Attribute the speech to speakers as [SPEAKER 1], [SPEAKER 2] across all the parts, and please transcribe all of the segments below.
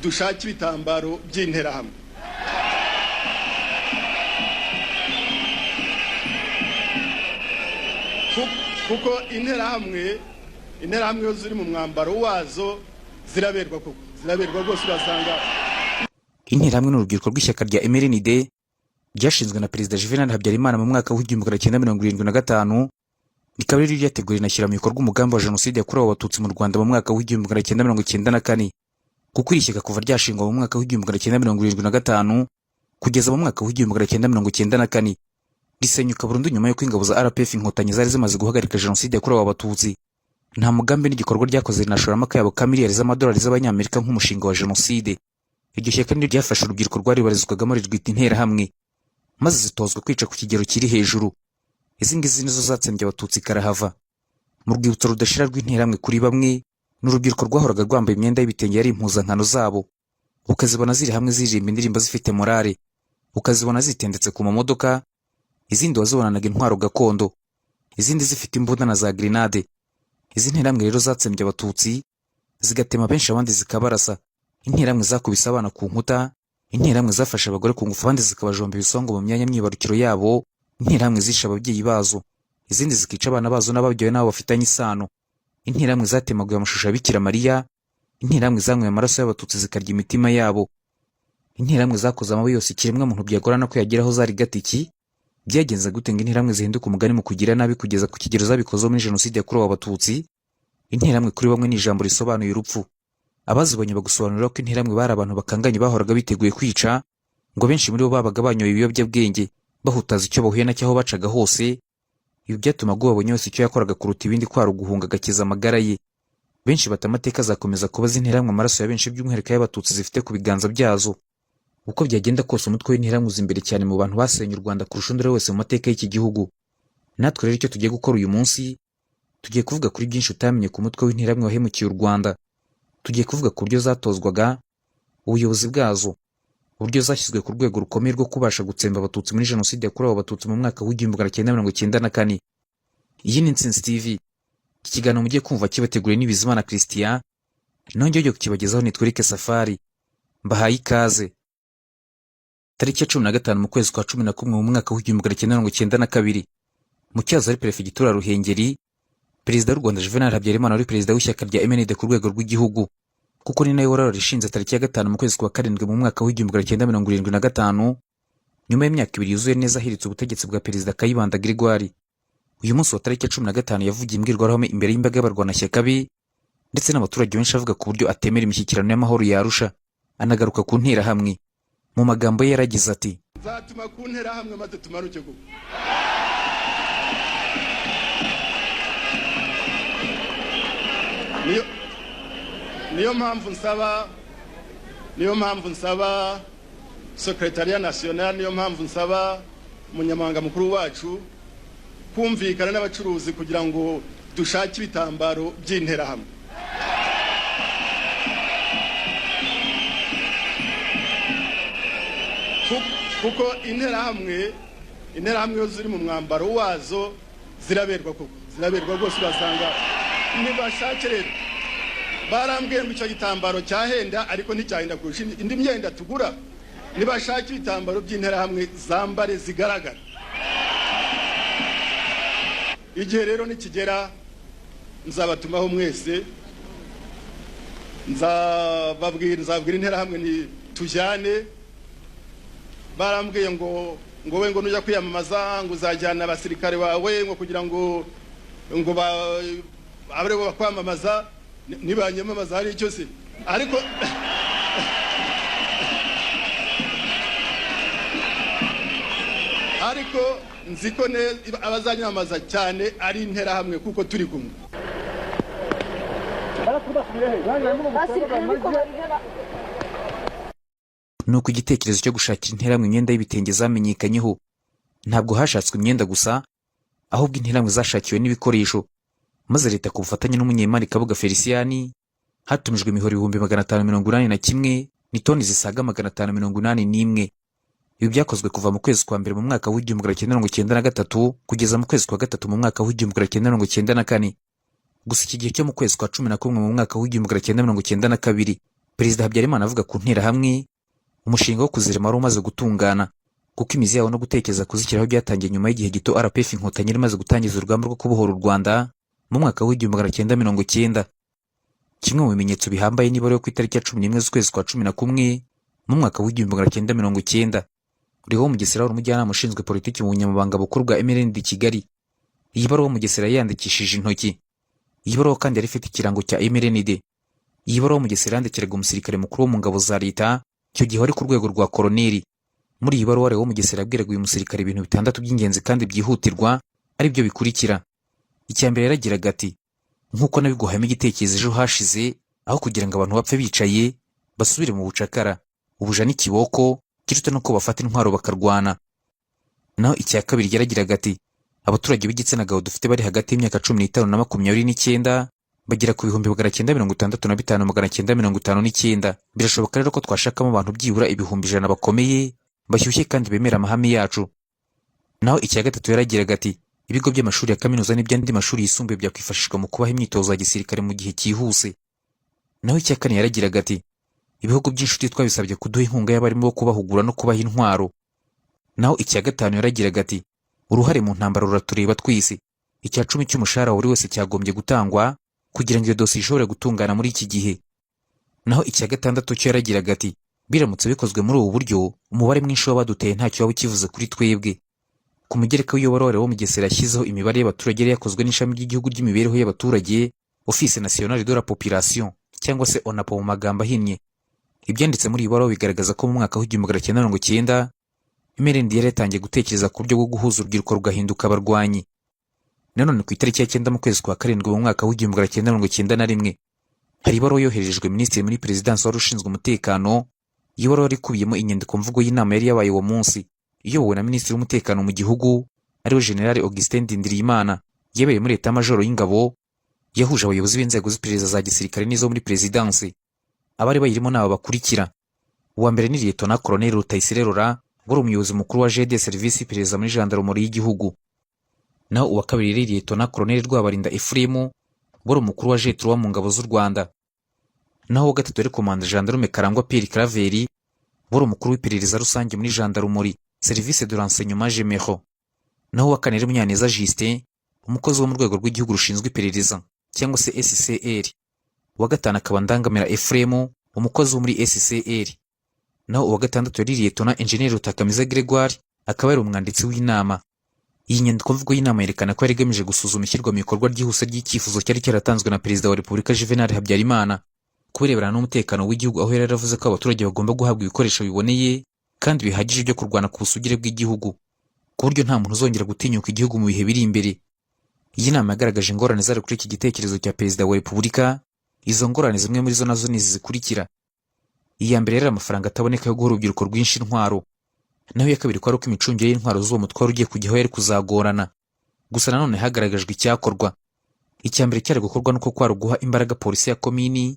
[SPEAKER 1] dushake ibitambaro by'interahamwe. Kuko interahamwe yo ziri mu mwambaro wazo ziraberwa rwose. Urasanga
[SPEAKER 2] interahamwe n'urubyiruko rw'ishyaka rya MRND ryashinzwe na Perezida Juvenal Habyarimana mu mwaka w'1975, rikaba riri ryateguye rinashyira mu bikorwa umugambi wa jenoside yakorewe abatutsi mu Rwanda mu mwaka w'1994. kuko iri shyaka kuva ryashingwa mu mwaka w'1975 kugeza mu mwaka w'1994 risenyuka burundu nyuma yo kw'ingabo za RPF inkotanyi zari zimaze guhagarika jenoside yakorewe abatutsi. Nta mugambi n'igikorwa ryakoze rinashoramo akayabo ka miliyari z'amadolari z'abanyamerika nk'umushinga wa jenoside. Iryo shyaka niryo ryafashe urubyiruko rwaribarizwagamo rirwita interahamwe, maze zitozwa kwica ku kigero kiri hejuru. Izi ngizi nizo zatsembye abatutsi karahava. Mu rwibutso rudashira rw'interahamwe kuri bamwe, n'urubyiruko rwahoraga rwambaye imyenda y'ibitenge yari impuzankano zabo, ukazibona ziri hamwe ziririmba indirimbo zifite morale, ukazibona zitendetse ku mamodoka, izindi wazibonanaga intwaro gakondo, izindi zifite imbunda na za grenade. Izi nterahamwe rero zatsembye abatutsi, zigatema benshi abandi zikabarasa. Interahamwe zakubise abana ku nkuta, interahamwe zafashe abagore ku ngufu abandi zikabajomba ibisongo mu myanya myibarukiro yabo, interahamwe zishe ababyeyi bazo, izindi zikica abana bazo n'ababyeyi nabo bafitanye isano. Interahamwe zatemaguye amashusho ya Bikira Mariya, interahamwe zanyweye amaraso y'abatutsi zikarya imitima yabo. Interahamwe zakoze amabi yose ikiremwa muntu byagorana ko yageraho zari gatiki. Byagenze gute ngo interahamwe zihinduka umugani mu kugira nabi kugeza ku kigero zabikoze muri jenoside yakorewe abatutsi? Interahamwe kuri bamwe ni ijambo risobanuye urupfu. Abazibonye bagusobanurira ko interahamwe bari abantu bakanganye bahoraga biteguye kwica, ngo benshi muri bo babaga banyoye ibiyobyabwenge, bahutaza icyo bahuye nacyo aho bacaga hose. Ibi byatumaga ubabonye wese icyo yakoraga kuruta ibindi kwari uguhunga agakiza amagara ye. Benshi batamateka azakomeza kubaza interahamwe amaraso ya benshi by'umwihariko y'abatutsi zifite ku biganza byazo. Uko byagenda kose umutwe w'interahamwe uza imbere cyane mu bantu basenye u Rwanda kurusha undi wese mu mateka y'iki gihugu. Natwe rero icyo tugiye gukora uyu munsi, tugiye kuvuga kuri byinshi utamenye ku mutwe w'interahamwe wahemukiye u Rwanda. Tugiye kuvuga ku buryo zatozwaga, ubuyobozi bwazo, uburyo zashyizwe ku rwego rukomeye rwo kubasha gutsemba abatutsi muri jenoside yakorewe abatutsi mu mwaka w'1994. Iyi ni Intsinzi TV. Iki kiganiro mugiye kumva kibateguriwe n'Ibizimana Christian, nongeye kukibagezaho nitwa Eric Safari. Mbahaye ikaze. Tariki ya 15 mu kwezi kwa 11 mu mwaka w'1992, mu cyazo ari Perefegitura Ruhengeri, Perezida w'u Rwanda Juvenal Habyarimana wari perezida w'ishyaka rya MND ku rwego rw'igihugu, kuko ni nawe wararishinze tariki ya 5 mu kwezi kwa 7 mu mwaka w'1975, nyuma y'imyaka 2 yuzuye neza ahiritse ubutegetsi bwa Perezida Kayibanda Gregoire. Uyu munsi wa tariki ya 15 yavugiye imbwirwaruhame imbere y'imbaga y'abarwanashyaka be ndetse n'abaturage benshi avuga ku buryo atemera imishyikirano y'amahoro yarusha, anagaruka ku nterahamwe. Mu magambo ye yaragize ati:
[SPEAKER 1] "Zatuma ku nterahamwe maze tumaruke kuko niyo mpamvu nsaba Secretariat National, niyo mpamvu nsaba umunyamabanga mukuru wacu kumvikana n'abacuruzi kugira ngo dushake ibitambaro by'interahamwe. Kuko interahamwe yo ziri mu mwambaro wazo ziraberwa rwose. Urasanga nibashake rero barambwiye ngo icyo gitambaro cyahenda ariko nticyahenda kurusha indi myenda tugura. Nibashake ibitambaro by'interahamwe zambare zigaragara. Igihe rero nikigera nzabatumaho mwese, nzabwira interahamwe ni tujyane. Barambwiye ngo we ngo nujya kwiyamamaza ngo uzajyana abasirikare bawe ngo kugira ngo abre bo bakwamamaza, nibanyamamaza hari icyo se. Ariko nziko abazanyamaza cyane ari interahamwe kuko turi kumwe.
[SPEAKER 2] Nuko igitekerezo cyo gushakira interahamwe imyenda y'ibitenge zamenyekanyeho. Ntabwo hashatswe imyenda gusa, ahubwo interahamwe zashakiwe n'ibikoresho. Maze leta ku bufatanye n'umunyemari Kabuga Feliciani hatumijwe imihoro 581 n'itoni zisaga 581. Ibi byakozwe kuva mu kwezi kwa mbere mu mwaka w'1993 kugeza mu kwezi kwa gatatu mu mwaka w'1994. Gusa iki gihe cyo mu kwezi kwa 11 mu mwaka w'1992, Perezida Habyarimana avuga ku nterahamwe, umushinga wo kuzirema wari umaze gutungana, kuko imizi yawo no gutekereza kuzishyiraho byatangiye nyuma y'igihe gito RPF Inkotanyi yari imaze gutangiza urugamba rwo kubohora u Rwanda mu mwaka w'1990. Kimwe mu bimenyetso bihambaye nibara yo ku itariki ya 11 z'ukwezi kwa 11 mu mwaka w'1990, Leon Mugesera wari umujyanama ushinzwe politiki mu bunyamabanga bukuru bwa MRND Kigali. Iyi baruwa Mugesera yandikishije intoki. Iyi baruwa kandi yari ifite ikirango cya MRND. Iyi baruwa Mugesera yandikiraga umusirikare mukuru wo mu ngabo za leta, icyo gihe wari ku rwego rwa koloneli. Muri iyi baruwa Leon Mugesera yabwiraga uyu musirikare ibintu bitandatu by'ingenzi kandi byihutirwa, ari byo bikurikira. Icya mbere yaragiraga ati: nk'uko nabiguhayemo igitekerezo ejo hashize, aho kugira ngo abantu bapfe bicaye basubire mu bucakara, ubuja n'ikiboko, kiruta nuko bafata intwaro bakarwana. Naho icya kabiri yaragiraga ati: abaturage b'igitsina gabo dufite bari hagati y'imyaka 15 na 29 bagera ku 965,959. Birashoboka rero ko twashakamo abantu byibura 100,000 bakomeye, bashyushye kandi bemera amahame yacu. Naho icya gatatu yaragiraga ati: ibigo by'amashuri ya kaminuza n'iby'andi mashuri yisumbuye byakwifashishwa mu kubaha imyitozo ya gisirikare mu gihe cyihuse. Naho icya kane yaragiraga ati: ibihugu by'inshuti twabisabye kuduha inkunga y'abarimu bo kubahugura no kubaha intwaro. Naho icya gatanu yaragiraga ati: uruhare mu ntambara ruratureba twese. Icya 10 cy'umushahara buri wese cyagombye gutangwa kugira ngo iyo dosiye ishobore gutungana muri iki gihe. Naho icya gatandatu cyo yaragiraga ati: biramutse bikozwe muri ubu buryo, umubare mwinshi w'abaduteye ntacyo waba ukivuze kuri twebwe. Ku mugereka w'iyo baruwa wo Mugesera yashyizeho imibare y'abaturage yari yakozwe n'ishami ry'igihugu ry'imibereho y'abaturage, Office Nationale de la Population, cyangwa se ONAPO mu magambo ahinnye. Ibyanditse muri iyi baruwa bigaragaza ko mu mwaka w'1990 MRND yari yatangiye gutekereza ku buryo bwo guhuza urubyiruko rugahinduka abarwanyi. Nanone ku itariki ya 9 mu kwezi kwa 7 mu mwaka w'1991 hari ibaruwa yoherejwe minisitiri muri perezidansi wari ushinzwe umutekano. Iyi baruwa yari ikubiyemo inyandiko mvugo y'inama yari yabaye uwo munsi, iyobowe na minisitiri w'umutekano mu gihugu ariwe General Augustin Ndindiriyimana, yabereye muri Leta Majoro y'ingabo, yahuje abayobozi b'inzego z'iperereza za gisirikare n'izo muri perezidansi. Abari bayirimo n'aba bakurikira: uwa mbere ni Lieutenant Colonel Rutayisire Laurent, wari umuyobozi mukuru wa GD Service y'iperereza muri Gendarmerie y'igihugu. Naho uwa kabiri ni Lieutenant Colonel Rwabarinda Ephraim, wari umukuru wa G3 mu ngabo z'u Rwanda. Naho uwa gatatu ari Komanda Gendarme Karangwa Pierre Claver, wari umukuru w'iperereza rusange muri Gendarmerie Service de Renseignement Généraux. Naho uwa kane ari Munyaneza Justin, umukozi wo mu rwego rw'igihugu rushinzwe iperereza cyangwa se SCR. Uwa gatanu akaba Ndangamira Ephraim, umukozi wo muri SCR. Naho uwa gatandatu yari Lieutenant Engineer Rutakamiza Gregoire, akaba ari umwanditsi w'inama. Iyi nyandiko mvugo y'inama yerekana ko yari igamije gusuzuma ishyirwa mu bikorwa ryihuse ry'icyifuzo cyari cyaratanzwe na Perezida wa Repubulika Juvenal Habyarimana kubirebana n'umutekano w'igihugu, aho yari yaravuze ko abaturage bagomba guhabwa ibikoresho biboneye kandi bihagije byo kurwana ku busugire bw'igihugu, ku buryo nta muntu uzongera gutinyuka igihugu mu bihe biri imbere. Iyi nama yagaragaje ingorane zari kuri iki gitekerezo cya Perezida wa Repubulika. Izo ngorane zimwe muri zo nazo nizi zikurikira: iya mbere yari amafaranga ataboneka yo guha urubyiruko rwinshi intwaro. Naho iya kabiri ko ari uko imicungire y'intwaro z'uwo mutwaro ugiye kujyaho yari kuzagorana. Gusa nanone hagaragajwe icyakorwa. Icya mbere cyari gukorwa nuko kwari guha imbaraga polisi ya komini,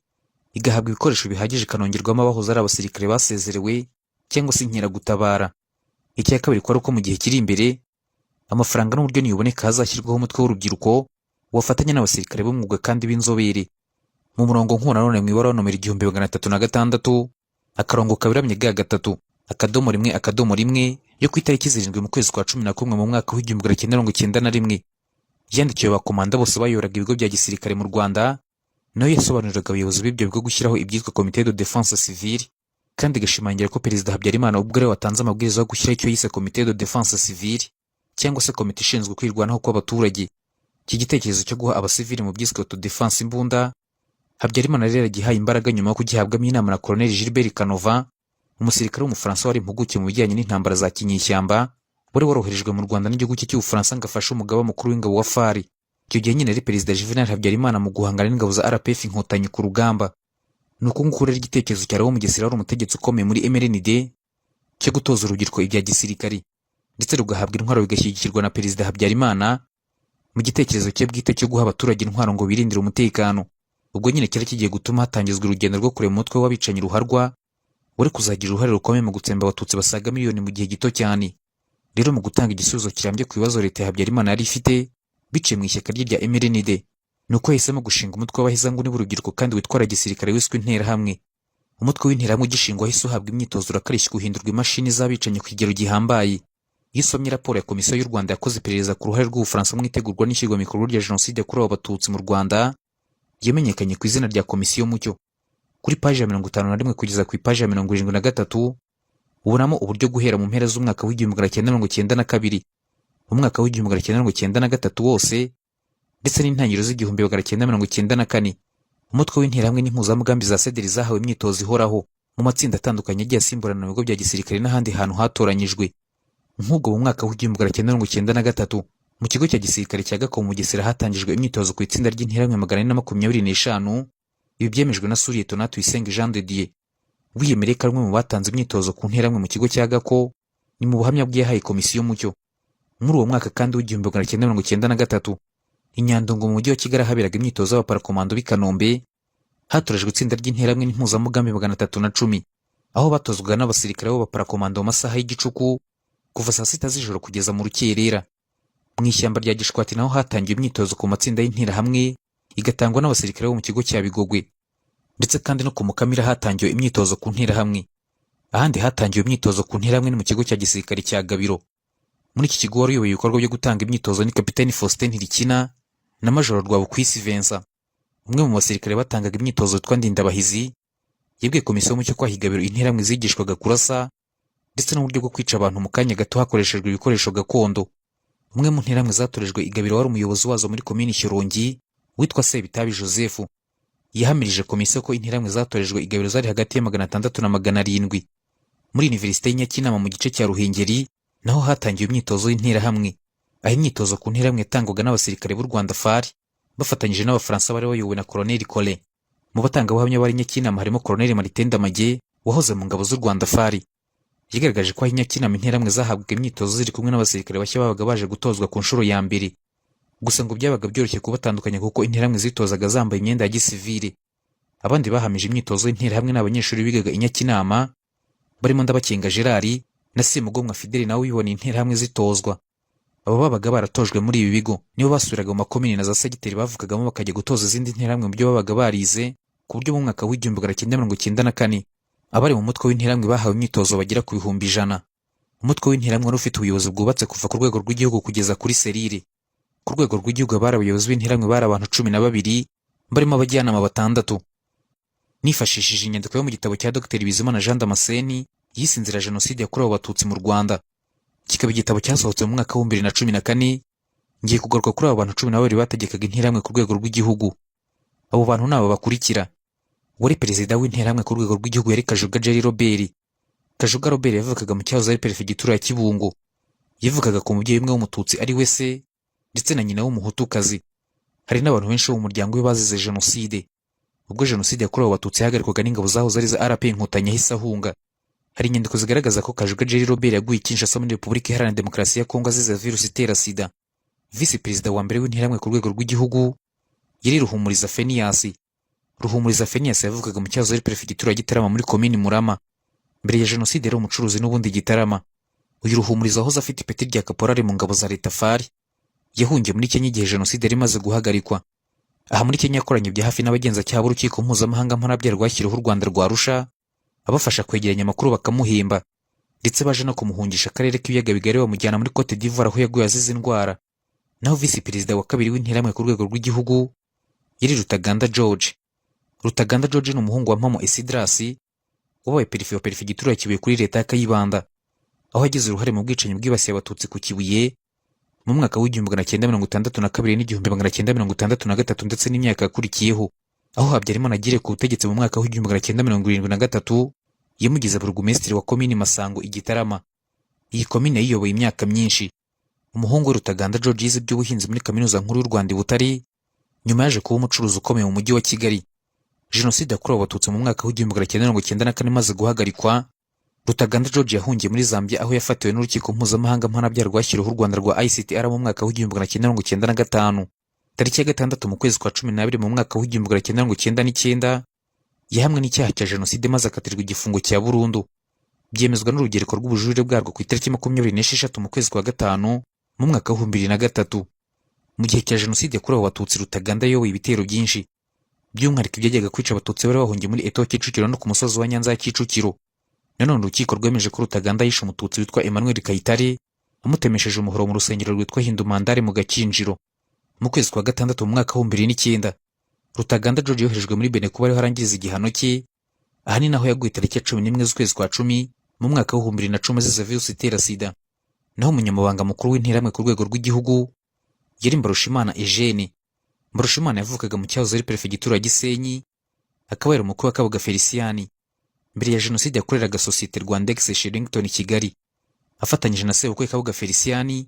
[SPEAKER 2] igahabwa ibikoresho bihagije ikanongerwamo abahoze ari abasirikare basezerewe cyangwa se inkeragutabara. Icya kabiri ko ari uko mu gihe kiri imbere amafaranga n'uburyo niyuboneka hazashyirwaho umutwe w'urubyiruko wafatanya n'abasirikare b'umwuga kandi b'inzobere. Mu murongo nk'uwo nanone mu ibaruwa nomero 1306 akarongo kabiramye ga 3 akadomo 1 akadomo 1 yo ku itariki 7 mu kwezi kwa 11 mu mwaka w'1991 yandikiwe abakomanda bose bayoraga ibigo bya gisirikare mu Rwanda, nayo yasobanuriraga abayobozi b'ibyo bigo gushyiraho ibyitwa Comité de Défense Civile, kandi gashimangira ko Perezida Habyarimana ubwo rero watanze amabwiriza yo gushyiraho icyo yise Comité de Défense Civile cyangwa se komite ishinzwe kwirwanaho kw'abaturage. Iki gitekerezo cyo guha abasivili mu byiswe autodefense imbunda, Habyarimana rero yagihaye imbaraga nyuma yo kugihabwamo inama na Colonel Gilbert Canova, umusirikare w'umufaransa wari impuguke mu bijyanye n'intambara za kinyeshyamba, wari waroherejwe mu Rwanda n'igihugu cye cy'Ubufaransa ngo afashe umugaba mukuru w'ingabo wa FARI. Icyo gihe nyine ari Perezida Juvenal Habyarimana mu guhangana n'ingabo za RPF Inkotanyi ku rugamba. Nuko nguko rero igitekerezo cya Leon Mugesera wari umutegetsi ukomeye muri MRND cyo gutoza urubyiruko ibya gisirikari ndetse rugahabwa intwaro bigashyigikirwa na Perezida Habyarimana mu gitekerezo cye bwite cyo guha abaturage intwaro ngo birindire umutekano. Ubwo nyine cyari kigiye gutuma hatangizwa urugendo rwo kurema umutwe w'abicanyi ruharwa wari kuzagira uruhare rukomeye mu gutsemba abatutsi basaga miliyoni mu gihe gito cyane. Rero mu gutanga igisubizo kirambye ku bibazo leta ya Habyarimana yari ifite biciye mu ishyaka rye rya MRND, nuko yahisemo gushinga umutwe w'abahezanguni b'urubyiruko kandi witwara gisirikare wiswe Interahamwe. umutwe w'interahamwe ugishingwa wahise uhabwa imyitozo urakarishya guhindurwa imashini z'abicanyi ku kigero gihambaye. Iyo usomye raporo ya Komisiyo y'u Rwanda yakoze iperereza ku ruhare rw'Ubufaransa mu itegurwa n'ishyirwa mu bikorwa rya Jenoside yakorewe Abatutsi mu Rwanda, yamenyekanye ku izina rya Komisiyo Mucyo. Kuri paji ya 51 kugeza ku ipaji ya 73 ubonamo uburyo guhera mu mpera z'umwaka w'1992, mu mwaka w'1993 wose, ndetse n'intangiriro z'1994, umutwe w'interahamwe n'impuzamugambi za CEDER zahawe imyitozo ihoraho mu matsinda atandukanye agiye asimburana mu bigo bya gisirikare n'ahandi hantu hatoranyijwe. Nk'ubwo mu mwaka w'1993 mu kigo cya gisirikare cya Gako mu Bugesera hatangijwe imyitozo ku itsinda ry'interahamwe 425. Ibi byemejwe na Suliyetonat Tuyisenge Jean de Dieu, wiyemereye ko mu batanze imyitozo ku nterahamwe mu kigo cya Gako, ni mu buhamya bw'yahaye Komisiyo Mucyo. Muri uwo mwaka kandi w'1993 i Nyandungu mu mujyi wa Kigali haberaga imyitozo y'abaparakomando b'i Kanombe, hatorejwe itsinda ry'interahamwe n'impuzamugambi 310, aho batozwaga n'abasirikare b'abaparakomando mu masaha y'igicuku kuva saa 6 z'ijoro kugeza mu rukerera. Mu ishyamba rya Gishwati naho hatangiye imyitozo ku matsinda y'interahamwe igatangwa n'abasirikare bo mu kigo cya Bigogwe, ndetse kandi no ku Mukamira hatangiwe imyitozo ku nterahamwe. Ahandi hatangiwe imyitozo ku nterahamwe ni mu kigo cya gisirikare cya Gabiro. Muri iki kigo wari uyoboye ibikorwa byo gutanga imyitozo ni Kapiteni Faustin Ntirikina na Majoro Rwabukwisi Vincent. Umwe mu basirikare batangaga imyitozo witwa Ndindabahizi yabwiye Komisiyo Mucyo ko Gabiro interahamwe zigishwaga kurasa ndetse n'uburyo bwo kwica abantu mu kanya gato hakoreshejwe ibikoresho gakondo. Umwe mu nterahamwe zatorejwe i Gabiro wari umuyobozi wazo muri komini Shyorongi witwa Sebitabi Joseph, yahamirije Komisiyo ko interahamwe zatorejwe i Gabiro zari hagati ya 600 na 700. Muri Universite y'Inyakinama mu gice cya Ruhengeri naho hatangiye imyitozo y'interahamwe, aho imyitozo ku nterahamwe yatangwaga n'abasirikare b'u Rwanda FARI bafatanyije n'abafaransa bari bayobowe na Colonel Collet. Mu batangabuhamya bari Nyakinama harimo Colonel Martin Ndamage wahoze mu ngabo z'u Rwanda FARI. Yagaragaje ko Nyakinama interahamwe zahabwaga imyitozo ziri kumwe n'abasirikare bashya babaga baje gutozwa ku nshuro ya mbere. Gusa ngo byabaga byoroshye kubatandukanya kuko interahamwe zitozaga zambaye imyenda ya gisivile. Abandi bahamije imyitozo y'interahamwe n'abanyeshuri bigaga i Nyakinama barimo Ndabakenga Gerard na Semugomwa Fidele nawe wibona interahamwe zitozwa. Abo babaga baratojwe muri ibi bigo nibo basubiraga mu makomini na za segiteri bavugagamo bakajya gutoza izindi nterahamwe mu byo babaga barize, ku buryo mu mwaka w'1994 abari mu mutwe w'interahamwe bahawe imyitozo bagera ku 100,000. Umutwe w'interahamwe wari ufite ubuyobozi bwubatse kuva ku rwego rw'igihugu kugeza kuri serire. Ku rwego rw'igihugu bari abayobozi b'interahamwe bari abantu 12 barimo abajyanama 6. Nifashishije inyandiko yo mu gitabo cya Dr. Bizimana Jean Damascene yise Inzira Jenoside yakorewe Abatutsi mu Rwanda, kikaba igitabo cyasohotse mu mwaka wa 2014, ngiye kugaruka kuri abo bantu 12 bategekaga interahamwe ku rwego rw'igihugu. Abo bantu nabo bakurikira: wari perezida w'interahamwe ku rwego rw'igihugu yari Kajuga Jerry Robert. Kajuga Robert yavukaga mu cyahoze ari perefegitura ya Kibungo. Yavukaga ku mubyeyi umwe w'umututsi ari we se ndetse na nyina w'umuhutukazi. Hari n'abantu benshi bo mu muryango we bazize jenoside. Ubwo jenoside yakorewe Abatutsi yahagarikwaga n'ingabo zahoze ari za RP Inkotanyi yahise ahunga. Hari inyandiko zigaragaza ko Kajuga Jerry Robert yaguye Kinshasa muri Repubulika Iharanira Demokarasi ya Kongo azize virusi itera sida. Visi perezida wa mbere w'interahamwe ku rwego rw'igihugu yari Ruhumuriza Phineas. Ruhumuriza Phineas yavukaga mu cyahoze ari perefegitura ya Gitarama muri komini Murama. Mbere ya jenoside yari umucuruzi n'ubundi Gitarama. Uyu Ruhumuriza wahoze afite ipeti rya kaporari mu ngabo za leta FARI yahungiye muri Kenya igihe jenoside yari imaze guhagarikwa. Aha muri Kenya yakoranye bya hafi n'abagenzacyaha b'urukiko mpuzamahanga mpanabyaha rwashyiriweho u Rwanda rwa Arusha, abafasha kwegeranya amakuru bakamuhemba, ndetse baje no kumuhungisha akarere k'ibiyaga bigari bamujyana muri Cote d'Ivoire aho yaguye azize indwara. Naho visi perezida wa kabiri w'interahamwe ku rwego rw'igihugu yari Rutaganda George. Rutaganda George ni umuhungu wa Mpamo Isidras wabaye perefe wa perefegitura ya Kibuye kuri leta ya Kayibanda, aho yagize uruhare mu bwicanyi bwibasiye Abatutsi ku Kibuye mu mwaka w'1962 n'1963 ndetse n'imyaka yakurikiyeho, aho Habyarimana agiriye ku butegetsi mu mwaka w'1973 yamugize burugumesitiri wa komini Masango i Gitarama. Iyi komine yiyoboye imyaka myinshi. Umuhungu we Rutaganda George yize iby'ubuhinzi muri Kaminuza Nkuru y'u Rwanda i Butare, nyuma yaje kuba umucuruzi ukomeye mu mujyi wa Kigali. Jenoside yakorewe Abatutsi mu mwaka w'1994 imaze guhagarikwa, Rutaganda George yahungiye muri Zambia aho yafatiwe n'urukiko mpuzamahanga mpanabyaha rwashyiriweho u Rwanda rwa ICTR mu mwaka w'1995. Tariki ya 6 mu kwezi kwa 12 mu mwaka w'1999 yahamwe n'icyaha cya jenoside maze akatirwa igifungo cya burundu. Byemezwa n'urugereko rw'ubujurire bwarwo ku itariki 26 mu kwezi kwa 5 mu mwaka w'2003. Mu gihe cya jenoside yakorewe Abatutsi Rutaganda yoboye ibitero byinshi. by'umwihariko ibyajyaga kwica abatutsi bari bahungiye muri Eto Kicukiro no ku musozi wa Nyanza ya Kicukiro. Nanone urukiko rwemeje ko Rutaganda yishe umututsi witwa Emmanuel Kayitare amutemesheje umuhoro mu rusengero rwitwa Hindumandare mu Gakinjiro. Mu kwezi kwa gatandatu mu mwaka wa 2009 Rutaganda George yoherejwe muri Benin kuba ariho arangiriza igihano cye, aha ni naho yaguye tariki ya 11 z'ukwezi kwa 10 mu mwaka wa 2010 azize virusi itera sida. Naho umunyamabanga mukuru w'interahamwe ku rwego rw'igihugu yari Mbarushimana Eugene. Mbarushimana yavukaga mu cyahoze ari perefegitura ya Gisenyi, akaba yari umukuru wa Kabuga Feliciani. Mbere ya jenoside yakoreraga sosiyete Rwandex Shillington Kigali. Afatanyije na sebukwe Kabuga Feliciani,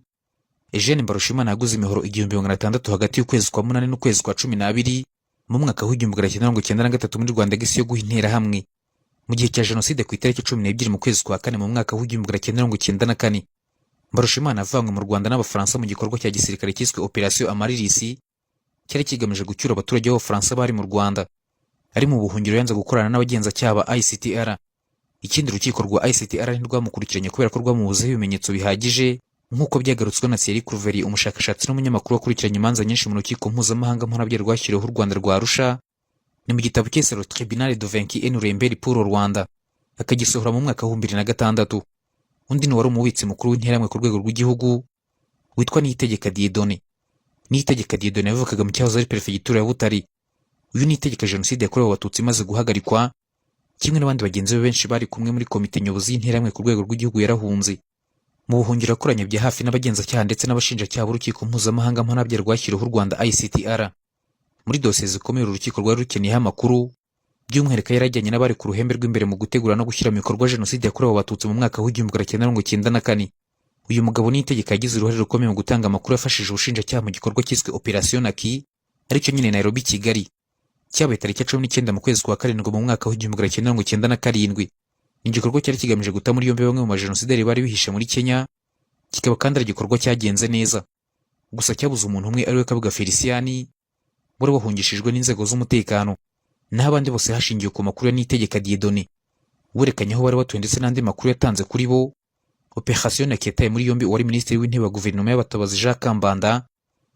[SPEAKER 2] Eugene Mbarushimana yaguze imihoro 1600 hagati y'ukwezi kwa 8 n'ukwezi kwa 12 mu mwaka wa 1993 muri Rwandex yo guha interahamwe. Mu gihe cya jenoside ku itariki 12 mu kwezi kwa 4 mu mwaka wa 1994, Mbarushimana avanywe mu Rwanda n'Abafaransa mu gikorwa cya gisirikare cyiswe Operation Amaryllis, cyari kigamije gucyura abaturage b'Abafaransa bari mu Rwanda. Ari mu buhungiro yanze gukorana n'abagenzacyaha ba ICTR. Ikindi urukiko rwa ICTR ntirwamukurikiranye kubera ko rwamubuzeho ibimenyetso bihagije, nk'uko byagarutswe na Thierry Cruveri, umushakashatsi n'umunyamakuru wakurikiranye imanza nyinshi mu rukiko mpuzamahanga mpanabyaha rwashyiriweho u Rwanda rwa Arusha. Ni mu gitabo cyese Le Tribunal de Vaincu et Nuremberg pour le Rwanda, akagisohora mu mwaka wa 2006. Undi ni wari umubitsi mukuru w'interahamwe ku rwego rw'igihugu witwa Niyitegeka Dieudonné. Niyitegeka Dieudonné yavukaga mu cyahoze ari perefegitura ya Butare. Uyu Niyitegeka jenoside yakorewe abatutsi imaze guhagarikwa, kimwe n'abandi bagenzi be benshi bari kumwe muri komite nyobozi y'interahamwe ku rwego rw'igihugu yarahunze. Mu buhungiro akoranye bya hafi n'abagenzacyaha ndetse n'abashinjacyaha b'urukiko mpuzamahanga mpanabyaha rwashyiriweho u Rwanda ICTR. Muri dosiye zikomeye urukiko rwari rukeneyeho amakuru, by'umwihariko yarajyanye n'abari ku ruhembe rw'imbere mu gutegura no gushyira mu bikorwa jenoside yakorewe abatutsi mu mwaka wa 1994. Uyu mugabo Niyitegeka yagize uruhare rukomeye mu gutanga amakuru yafashije ubushinjacyaha mu gikorwa cyiswe Operation Naki, aricyo nyine Nairobi Kigali, cyabaye tariki ya 19 mu kwezi kwa 7 mu mwaka wa 1997. Ni igikorwa cyari kigamije guta muri yombi bamwe mu majenosideri bari bihishe muri Kenya, kikaba kandi ari igikorwa cyagenze neza. Gusa cyabuze umuntu umwe ariwe Kabuga Feliciani, wari wahungishijwe n'inzego z'umutekano, naho abandi bose hashingiwe ku makuru ya Niyitegeka Dieudonné werekanye aho bari batuye ndetse n'andi makuru yatanze kuri bo. Operation Naki yataye muri yombi uwari minisitiri w'intebe wa guverinoma y'abatabazi Jean Kambanda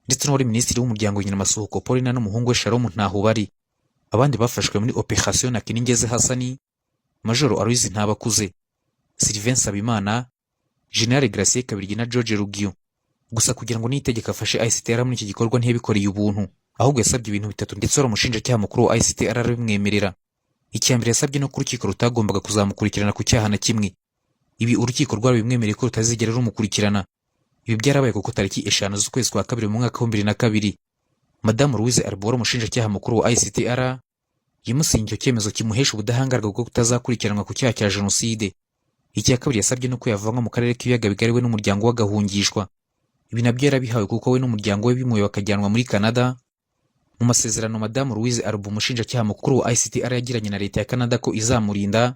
[SPEAKER 2] ndetse n'uwari minisitiri w'umuryango Nyiramasuhuko Paulina n'umuhungu we Shalom Ntahubari. Abandi bafashwe muri Operation Naki ni Ngeze Hasani, Majoro Aloys Ntabakuze, Sylvain Sabimana, General Gracie Kabirigi na George Rugio. Gusa kugira ngo Niyitegeka afashe ICTR muri iki gikorwa ntiyabikoreye ubuntu, ahubwo yasabye ibintu bitatu ndetse wari umushinjacyaha mukuru wa ICTR arabimwemerera. Icyambere yasabye no ku rukiko rutagombaga kuzamukurikirana ku cyaha na kimwe. Ibi urukiko rwabimwemereye ko rutazigera rumukurikirana. Ibi byarabaye kuko tariki 5 z'ukwezi kwa 2 mu mwaka wa 2002, Madame Louise Arbor, umushinjacyaha mukuru wa ICTR, yamusinye icyo cyemezo kimuhesha ubudahangarwa bwo kutazakurikiranwa ku cyaha cya jenoside. Icya kabiri yasabye nuko yavanwa mu karere k'ibiyaga bigari we n'umuryango w'agahungishwa. Ibi nabyo yarabihawe kuko we n'umuryango we bimuye bakajyanwa muri Canada. Mu masezerano Madame Louise Arbor, umushinjacyaha mukuru wa ICTR, yagiranye na leta ya Canada ko izamurinda,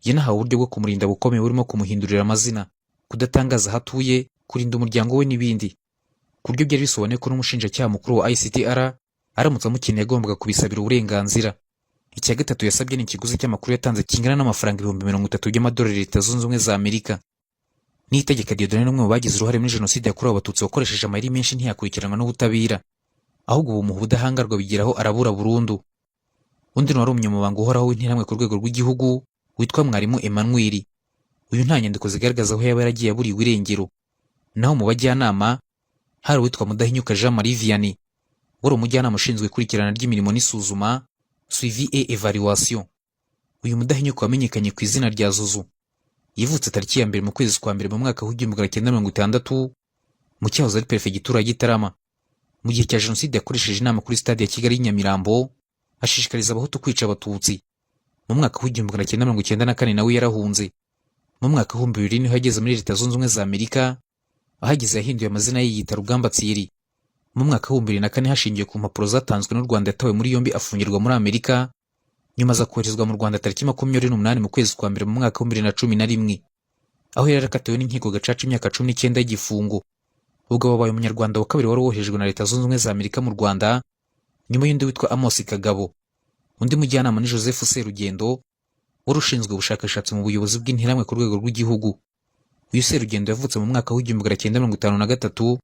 [SPEAKER 2] yanahawe uburyo bwo kumurinda bukomeye burimo kumuhindurira amazina, kudatangaza aho atuye, kurinda umuryango we n'ibindi. Ku buryo byari bisobanuye ko n'umushinjacyaha mukuru wa ICTR aramutse amukeneye agombaga kubisabira uburenganzira. Icya gatatu yasabye ni ikiguzi cy'amakuru yatanze kingana n'amafaranga 30,000 by'amadolari Leta Zunze Ubumwe za Amerika. Niyitegeka Dieudonné n'umwe mu bagize uruhare muri jenoside yakorewe abatutsi wakoresheje amayeri menshi ntiyakurikiranwa n'ubutabera, ahubwo ubu muha ubudahangarwa bigeraho arabura burundu. Undi wari umunyamabanga uhoraho w'interahamwe ku rwego rw'igihugu witwa Mwarimu Emmanuel. Uyu nta nyandiko zigaragaza aho yaba yaragiye aburiwe irengero. Naho mu bajyanama hari uwitwa Mudahinyuka Jean Marie Vianney, wari umujyanama ushinzwe ikurikirana ry'imirimo n'isuzuma, suivi et evaluation. Uyu Mudahinyuka wamenyekanye ku izina rya Zuzu yivutse tariki ya 2 mu kwezi kwa 2 mu mwaka wa 1960 mu cyahoze ari perefegitura ya Gitarama. Mu gihe cya jenoside yakoresheje inama kuri stade ya Kigali Nyamirambo ashishikariza abahutu kwica abatutsi. Mu mwaka wa 1994 nawe yarahunze. Mu mwaka wa 2000 niho yageze muri Leta Zunze Ubumwe za Amerika, ahageze yahinduye amazina ye yita Rugamba Thierry. Mu mwaka wa 2004 hashingiwe ku mpapuro zatanzwe n'u Rwanda yatawe muri yombi afungirwa muri Amerika, nyuma za koherezwa mu Rwanda tariki 28 mu kwezi kwa 2 mu mwaka wa 2011, aho yari yarakatiwe n'inkiko gacaca imyaka 19 y'igifungo. Ubwo babaye umunyarwanda wa kabiri wari woherejwe na Leta Zunze Ubumwe za Amerika mu Rwanda, nyuma y'undi witwa Amos Kagabo. Undi mujyanama ni Joseph Serugendo, wari ushinzwe ubushakashatsi mu buyobozi bw'interahamwe ku rwego rw'igihugu. Uyu Serugendo yavutse mu mwaka wa 1953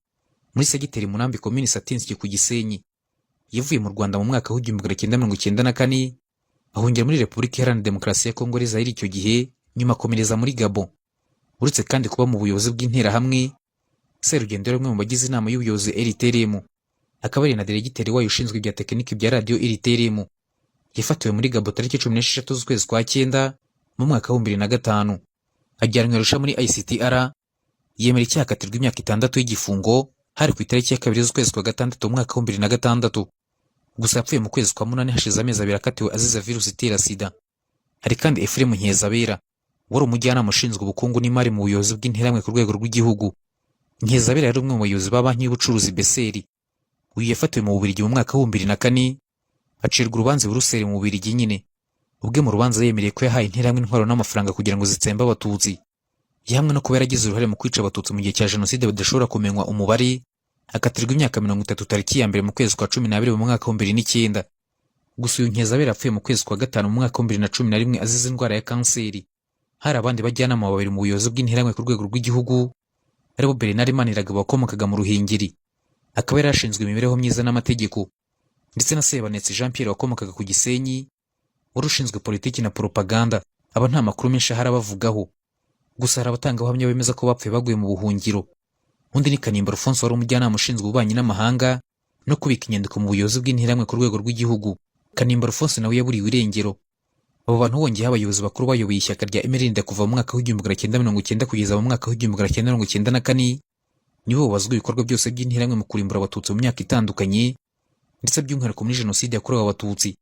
[SPEAKER 2] muri segiteri Murambi, komini Satinski ku Gisenyi. yavuye mu Rwanda mu mwaka w'1994 ahungira muri Repubulika Iharanira Demokarasi ya Kongo Zaire icyo gihe, nyuma akomereza muri Gabon. Uretse kandi kuba mu buyobozi bw'interahamwe, Serugendo yari umwe mu bagize inama y'ubuyobozi RTLM, akaba ari na delegiteri wayo ushinzwe ibya tekiniki bya radio RTLM. Yafatiwe muri Gabon tariki 16 z'ukwezi kwa 9 mu mwaka wa 2005, ajyanwe Arusha muri ICTR, yemera icyaha akatirwa imyaka 6 y'igifungo hari ku itariki ya 2 z'ukwezi kwa 6 mu mwaka wa 2006. Gusa yapfuye mu kwezi kwa 8 hashize amezi 2 akatiwe aziza virusi itera sida. Hari kandi Ephraim Nkezabera, wari umujyanama ushinzwe ubukungu n'imari mu buyobozi bw'interahamwe ku rwego rw'igihugu. Nkezabera yari umwe mu bayobozi ba banki y'ubucuruzi Beseri. Uyu yafatiwe mu Bubiligi mu mwaka wa 2004, acirwa urubanza i Buruseli mu Bubiligi nyine. Ubwe mu rubanza yemereye ko yahaye interahamwe intwaro n'amafaranga kugira ngo zitsembe abatutsi. Yahamwe no kuba yaragize uruhare mu kwica abatutsi mu gihe cya jenoside badashobora kumenywa umubare, akatirwa imyaka 30 tariki ya mbere mu kwezi kwa 12 mu mwaka wa 2009. Gusa uyu Nkezabera apfuye mu kwezi kwa 5 mu mwaka wa 2011 azize indwara ya kanseri. Hari abandi bajyanama babiri mu buyobozi bw'interahamwe ku rwego rw'igihugu, aribo Bernard Maniragaba wakomokaga mu Ruhengeri, akaba yari ashinzwe imibereho myiza n'amategeko, ndetse na Sebanetse Jean Pierre wakomokaga ku Gisenyi, wari ushinzwe politiki na propaganda. Aba nta makuru menshi ahari abavugaho, gusa hari abatangabuhamya bemeza ko bapfuye baguye mu buhungiro. Undi ni Kanimba Alphonse wari umujyanama ushinzwe ububanyi n'amahanga no kubika inyandiko mu buyobozi bw'interahamwe ku rwego rw'igihugu. Kanimba Alphonse nawe yaburiwe irengero. Abo bantu bongeyeho abayobozi bakuru bayoboye ishyaka rya MRND kuva mu mwaka w'1990 kugeza mu mwaka w'1994, nibo babazwa ibikorwa byose by'interahamwe mu kurimbura abatutsi mu myaka itandukanye, ndetse by'umwihariko muri jenoside yakorewe abatutsi.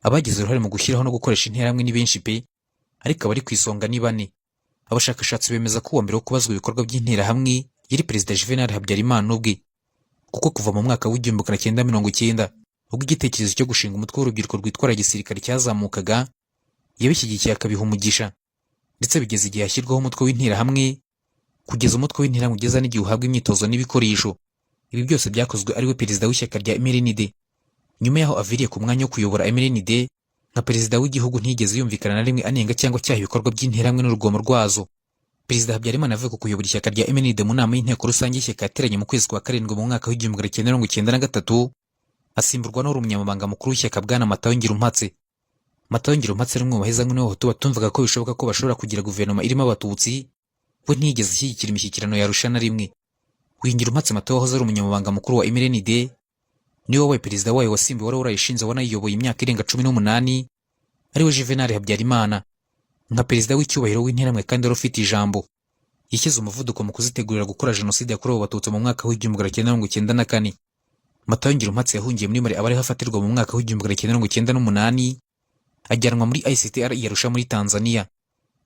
[SPEAKER 2] Abagize uruhare mu gushyiraho no gukoresha interahamwe ni benshi pe, ariko abari ku isonga ni 4. Abashakashatsi bemeza ko uwa mbere wo kubazwa ibikorwa by'interahamwe yari Perezida Juvenal Habyarimana ubwe, kuko kuva mu mwaka w'1990 ubwo igitekerezo cyo gushinga umutwe w'urubyiruko rwitwara gisirikare cyazamukaga, yabishyigikiye akabiha umugisha, ndetse bigeze igihe hashyirwaho umutwe w'interahamwe, kugeza umutwe w'interahamwe ugeza n'igihe uhabwa imyitozo n'ibikoresho. Ibi byose byakozwe ari we perezida w'ishyaka rya MRND. Nyuma yaho aviriye ku mwanya wo kuyobora MRND nka perezida w'igihugu, ntiyigeze yumvikana na rimwe anenga cyangwa cyaha ibikorwa by'interahamwe n'urugomo rwazo. Perezida Habyarimana avuye ku kuyobora ishyaka rya MRND mu nama y'inteko rusange y'ishyaka yateranye mu kwezi kwa 7 mu mwaka w'1993, asimburwa n'uri umunyamabanga mukuru w'ishyaka Bwana Matayo Ngirumpatse. Matayo Ngirumpatse ari umwe mu bahezanguni n'abahutu batumvaga ko bishoboka ko bashobora kugira guverinoma irimo abatutsi, we ntiyigeze ashyigikira imishyikirano ya Arusha na rimwe. Uyu Ngirumpatse Matayo wahoze ari umunyamabanga mukuru wa MRND, niwe wabaye perezida wayo wasimbuye wari warayishinze wanayiyoboye imyaka irenga 18, ariwe Juvenal Habyarimana. Nka perezida w'icyubahiro w'interahamwe kandi wari ufite ijambo, yashyize umuvuduko mu kuzitegurira gukora jenoside yakorewe abatutsi mu mwaka w'1994. Matayo Ngirumpatse yahungiye muri Mali abari hafatirwa mu mwaka w'1998, ajyanwa muri ICTR Arusha muri Tanzania,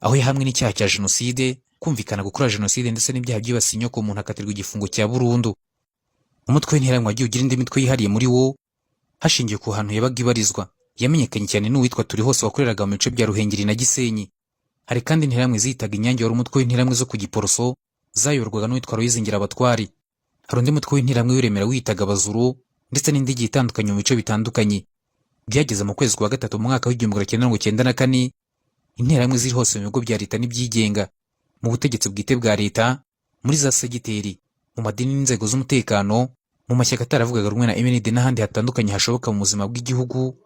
[SPEAKER 2] aho yahamwe n'icyaha cya jenoside, kumvikana gukora jenoside ndetse n'ibyaha byibasiye inyoko umuntu akatirwa igifungo cya burundu. Umutwe w'interahamwe wagiye ugira indi mitwe yihariye muri wo, hashingiye ku hantu yabaga ibarizwa. Yamenyekanye cyane n'uwitwa Turi hose wakoreraga mu bice bya Ruhengeri na Gisenyi. Hari kandi interahamwe zitaga Inyange wari umutwe w'interahamwe zo ku Giporoso, zayoborwaga n'uwitwa Ruyizingira Abatwari. Hari undi mutwe w'interahamwe w'Iremera witaga Abazuru, ndetse n'indi igiye itandukanye mu bice bitandukanye. Byageze mu kwezi kwa 3 mu mwaka w'1994, interahamwe ziri hose mu bigo bya leta n'ibyigenga, mu butegetsi bwite bwa leta, muri za segiteri, mu madini n'inzego z'umutekano, mu mashyaka ataravugaga rumwe na MRND n'ahandi hatandukanye hashoboka mu buzima bw'igihugu,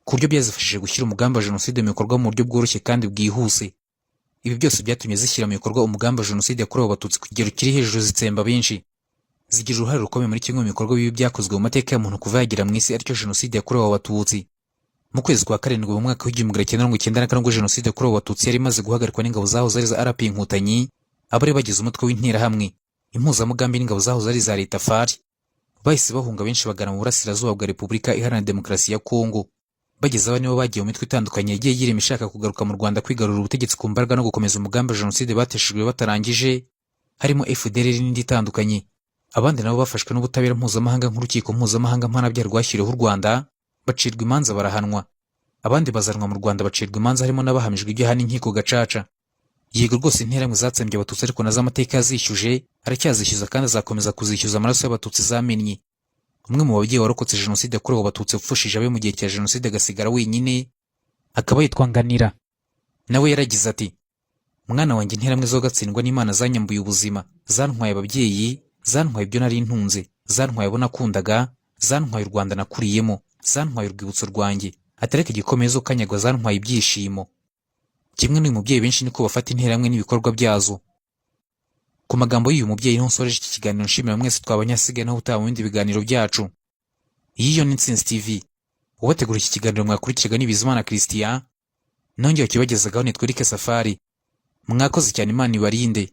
[SPEAKER 2] ku buryo byazifashije gushyira umugambi wa jenoside mu bikorwa mu buryo bworoshye kandi bwihuse. Ibi byose byatumye zishyira mu bikorwa umugambi wa jenoside yakorewe abatutsi ku kigero kiri hejuru, zitsemba benshi. Zigira uruhare rukomeye muri kimwe mu bikorwa bibi byakozwe mu mateka ya muntu kuva yagera mu isi, aricyo jenoside yakorewe abatutsi. Mu kwezi kwa 7 mu mwaka w'1994 ubwo jenoside yakorewe abatutsi yari imaze guhagarikwa n'ingabo zaho zari za RP Inkotanyi, abari bagize umutwe w'interahamwe, impuzamugambi n'ingabo zaho zari za leta FARI, bahise bahunga benshi bagana mu burasirazuba bwa Repubulika Iharanira Demokarasi ya Kongo. Bageze aba nibo bagiye mu mitwe itandukanye yagiye yirema ishaka kugaruka mu Rwanda kwigarurira ubutegetsi ku mbaraga no gukomeza umugambi wa jenoside bateshejwe batarangije, harimo FDLR n'indi itandukanye. Abandi nabo bafashwe n'ubutabera mpuzamahanga nk'urukiko mpuzamahanga mpanabyaha rwashyiriweho u Rwanda, bacirwa imanza barahanwa. Abandi bazanwa mu Rwanda bacirwa imanza, harimo n'abahamijwe ibyaha n'inkiko gacaca. Yego rwose interahamwe zatsembye abatutsi, ariko nazo amateka yazishyuje, aracyazishyuza kandi azakomeza kuzishyuza amaraso y'abatutsi zamennye. Umwe mu babyeyi warokotse jenoside yakorewe abatutsi upfushije abe mu gihe cya jenoside agasigara wenyine, akaba yitwa Nganira, nawe yaragize ati: mwana wanjye, interahamwe zo gatsindwa n'Imana zanyambuye ubuzima, zantwaye ababyeyi, zantwaye ibyo nari ntunze, zantwaye abo nakundaga, zantwaye u Rwanda nakuriyemo, zantwaye urwibutso rwanjye, atareka igikomezo kanyagwa zantwaye ibyishimo. Kimwe n'uyu mubyeyi benshi niko bafata interahamwe n'ibikorwa byazo. Ku magambo y'uyu mubyeyi niho nsoreje iki kiganiro, nshimira mwese twabanyasigaye naho utaha mu bindi biganiro byacu. Iyi ni Intsinzi TV. Ubategura iki kiganiro mwakurikiraga ni Bizimana Christian, nongeye kibagezagaho nitwa Eric Safari. Mwakoze cyane, Imana ibarinde.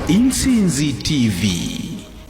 [SPEAKER 2] Intsinzi TV.